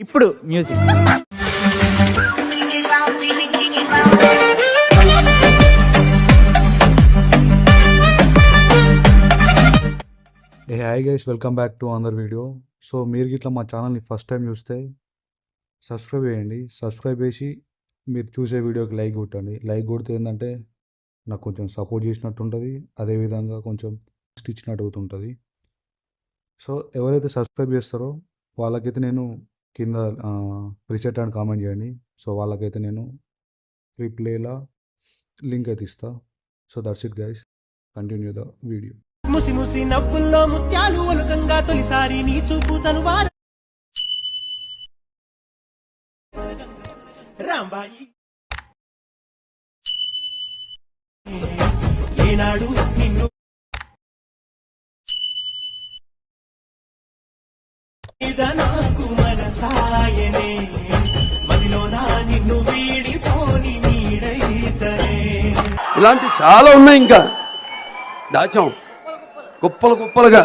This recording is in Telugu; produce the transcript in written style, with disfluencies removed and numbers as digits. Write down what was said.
ఇప్పుడు music. A hi guys, welcome back to another video. So మీరు గిట్లా మా ఛానల్ని ఫస్ట్ టైం చూస్తే సబ్స్క్రైబ్ చేయండి. సబ్స్క్రైబ్ చేసి మీరు చూసే వీడియోకి లైక్ కొట్టండి. లైక్ కొడితే ఏంటంటే నాకు కొంచెం సపోర్ట్ చేసినట్టు ఉంటుంది, అదేవిధంగా కొంచెం ఇచ్చినట్టు అవుతుంటుంది. సో ఎవరైతే సబ్స్క్రైబ్ చేస్తారో వాళ్ళకైతే నేను కింద ప్రిసెట్ అని కామెంట్ చేయండి. సో వాళ్ళకైతే నేను రిప్లేలా లింక్ అయితే ఇస్తా. So that's it guys, continue the video. ముసి ముసి నవ్వుల్లో ముత్యాలు ఒలుకంగా తొలిసారి నీ చూపు తనువారు రాంబాయి ఏనాడు నిన్ను నాకు మనసాయనే మదిలోనా నిన్ను వీడిపోని నీడైతనే. ఇలాంటి చాలా ఉన్నాయి, ఇంకా దాచాం కుప్పలు కుప్పలుగా.